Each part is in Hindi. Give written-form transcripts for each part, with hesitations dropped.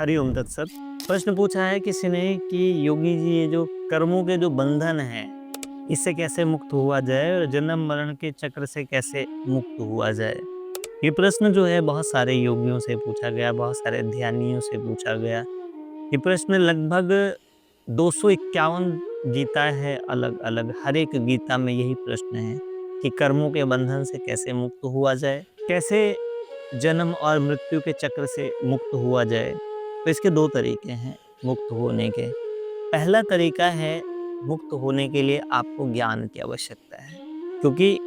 हरिओम तत्सत। प्रश्न पूछा है किसी ने कि योगी जी ये जो कर्मों के जो बंधन हैं, इससे कैसे मुक्त हुआ जाए और जन्म मरण के चक्र से कैसे मुक्त हुआ जाए? ये प्रश्न जो है बहुत सारे योगियों से पूछा गया, बहुत सारे ध्यानियों से पूछा गया। ये प्रश्न लगभग 251 गीता है अलग-अलग, हर एक गीता में यही प्रश्न है कि कर्मों के बंधन से कैसे मुक्त हुआ जाए? कैसे जन्म और मृत्यु के चक्र से मुक्त हुआ जाए? तो इसके 2 तरीके हैं मुक्त होने के। पहला तरीका है मुक्त होने के लिए आपको ज्ञान की आवश्यकता है, क्योंकि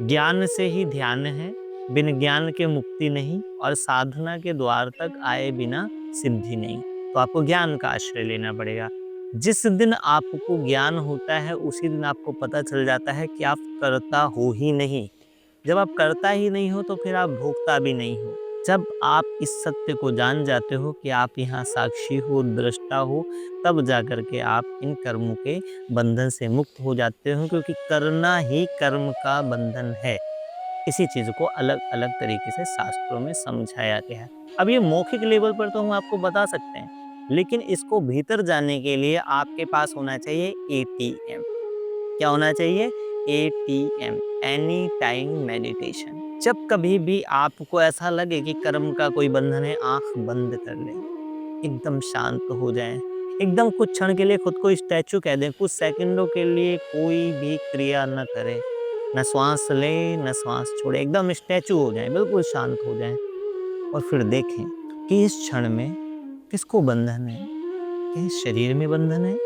ज्ञान से ही ध्यान है, बिन ज्ञान के मुक्ति नहीं और साधना के द्वार तक आए बिना सिद्धि नहीं। तो आपको ज्ञान का आश्रय लेना पड़ेगा। जिस दिन आपको ज्ञान होता है, उसी दिन आपको पता चल जाता है कि आप कर्ता हो ही नहीं। जब आप करता ही नहीं हो तो फिर आप भोगता भी नहीं हो। जब आप इस सत्य को जान जाते हो कि आप यहाँ साक्षी हो, दृष्टा हो, तब जाकर के आप इन कर्मों के बंधन से मुक्त हो जाते हो, क्योंकि करना ही कर्म का बंधन है। इसी चीज़ को अलग-अलग तरीके से शास्त्रों में समझाया गया है। अब ये मौखिक लेवल पर तो हम आपको बता सकते हैं, लेकिन इसको भीतर जानने के लिए आपके पास होना चाहिए एटीएम। क्या होना चाहिए? ATM, any time meditation. जब कभी भी आपको ऐसा लगे कि कर्म का कोई बंधन है, आँख बंद कर लें, एकदम शांत हो जाएँ, एकदम कुछ क्षण के लिए खुद को स्टैच्यू कह दें, कुछ सेकंडों के लिए कोई भी क्रिया न करें, न श्वास लें, न श्वास छोड़ें, एकदम स्टैच्यू हो जाएँ, बिल्कुल शांत हो जाएँ और फिर देखें कि इस क्षण में किसको बंधन है? क्या इस शरीर में बंधन है?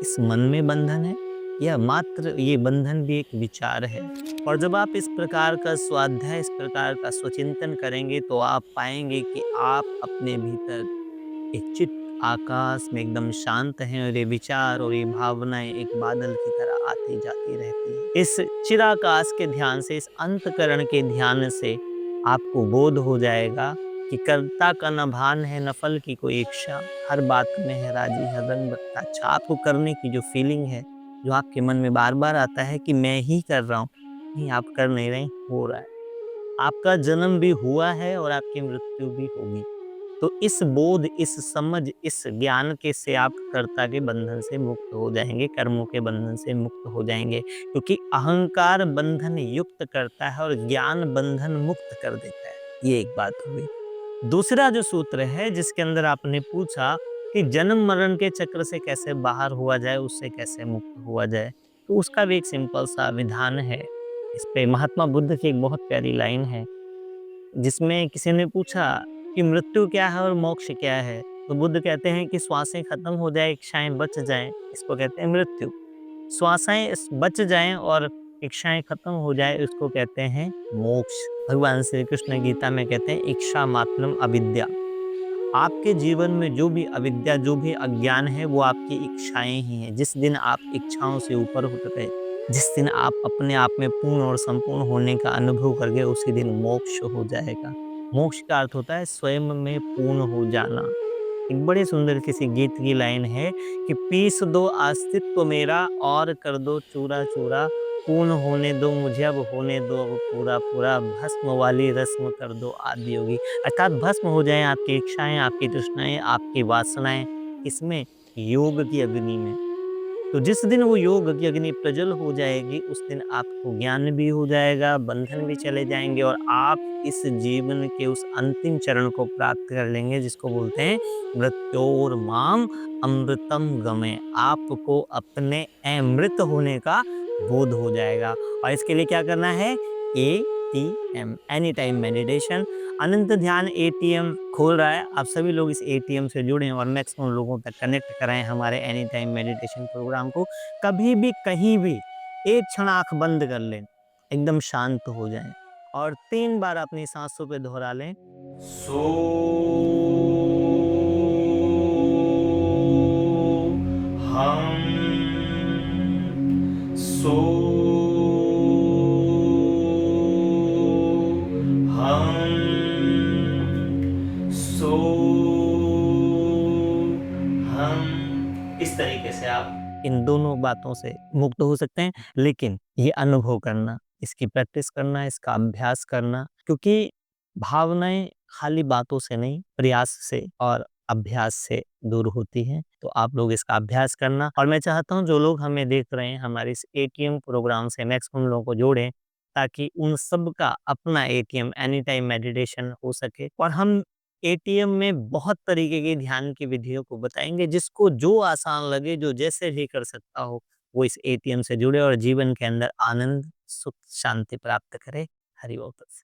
इस मन में बंधन है, या मात्र ये बंधन भी एक विचार है? और जब आप इस प्रकार का स्वाध्याय, इस प्रकार का स्वचिंतन करेंगे, तो आप पाएंगे कि आप अपने भीतर एक चित्त आकाश में एकदम शांत हैं और ये विचार और ये भावनाएं एक बादल की तरह आती जाती रहती हैं। इस चिराकाश के ध्यान से, इस अंतकरण के ध्यान से आपको बोध हो जाएगा कि कर्ता का न भान है, न फल की कोई इच्छा, हर बात में है राजी, हर रंग बरता अच्छा। आपको करने की जो फीलिंग है, जो आपके मन में बार बार आता है कि मैं ही कर रहा हूँ, नहीं आप कर नहीं रहे, हो रहा है। आपका जन्म भी हुआ है और आपकी मृत्यु भी होगी। तो इस बोध, इस समझ, इस ज्ञान के से आप कर्ता के बंधन से मुक्त हो जाएँगे, कर्मों के बंधन से मुक्त हो जाएँगे। क्योंकि अहंकार बंधन युक्त करता है और ज्ञान बंधन मुक्त कर देता है। ये एक बात हो गई। दूसरा जो सूत्र है जिसके अंदर आपने पूछा कि जन्म मरण के चक्र से कैसे बाहर हुआ जाए, उससे कैसे मुक्त हुआ जाए, तो उसका भी एक सिंपल सा विधान है। इस पे महात्मा बुद्ध की एक बहुत प्यारी लाइन है, जिसमें किसी ने पूछा कि मृत्यु क्या है और मोक्ष क्या है? तो बुद्ध कहते हैं कि श्वासें खत्म हो जाए, इच्छाएँ बच जाएँ, इसको कहते हैं मृत्यु। श्वासें बच जाएँ और इच्छाएँ खत्म हो जाए, इसको कहते हैं मोक्ष। भगवान श्री कृष्ण गीता में कहते हैं इच्छा मात्रम अविद्या। आपके जीवन में जो भी अविद्या, जो भी अज्ञान है, वो आपकी इच्छाएँ ही हैं। जिस दिन आप इच्छाओं से ऊपर उठ गए, जिस दिन आप अपने आप में पूर्ण और संपूर्ण होने का अनुभव कर गए, उसी दिन मोक्ष हो जाएगा। मोक्ष का अर्थ होता है स्वयं में पूर्ण हो जाना। एक बड़े सुंदर किसी गीत की लाइन है कि पीस दो अस्तित्व मेरा और कर दो चूरा-चूरा, पूर्ण होने दो मुझे अब होने दो अब पूरा-पूरा, भस्म वाली रस्म कर दो आदि योगी। अर्थात भस्म हो जाएँ आपकी इच्छाएँ, आपकी तृष्णाएँ, आपकी वासनाएँ, किसमें? योग की अग्नि में। तो जिस दिन वो योग की अग्नि प्रज्वल हो जाएगी, उस दिन आपको ज्ञान भी हो जाएगा, बंधन भी चले जाएँगे और आप इस जीवन के उस अंतिम चरण को प्राप्त कर लेंगे, जिसको बोलते हैं मृत्योर्माम अमृतम गमय। आपको अपने अमृत होने का बोध हो जाएगा और इसके लिए क्या करना है? ATM, any time meditation. अनंत ध्यान एटीएम खोल रहा है। आप सभी लोग इस एटीएम से जुड़ें और मैक्सिमम लोगों तक कनेक्ट कराएँ हमारे एनी टाइम मेडिटेशन प्रोग्राम को। कभी भी, कहीं भी, एक क्षण आँख बंद कर लें, एकदम शांत हो जाएँ और 3 बार अपनी साँसों पे दोहरा लें। सो हम सो हम सो हम। इस तरीके से आप इन दोनों बातों से मुक्त हो सकते हैं, लेकिन ये अनुभव करना, इसकी प्रैक्टिस करना, इसका अभ्यास करना, क्योंकि भावनाएं खाली बातों से नहीं, प्रयास से और अभ्यास से दूर होती हैं। तो आप लोग इसका अभ्यास करना, और मैं चाहता हूँ जो लोग हमें देख रहे हैं हमारे इस एटीएम प्रोग्राम से मैक्सिमम लोगों को जोड़ें, ताकि उन सब का अपना एटीएम एनी टाइम मेडिटेशन हो सके। और हम एटीएम में बहुत तरीके की ध्यान की विधियों को बताएँगे, जिसको जो आसान लगे, जो जैसे भी कर सकता हो, वो इस एटीएम से जुड़े और जीवन के अंदर आनंद, सुख, शांति प्राप्त करे। हरि बोल।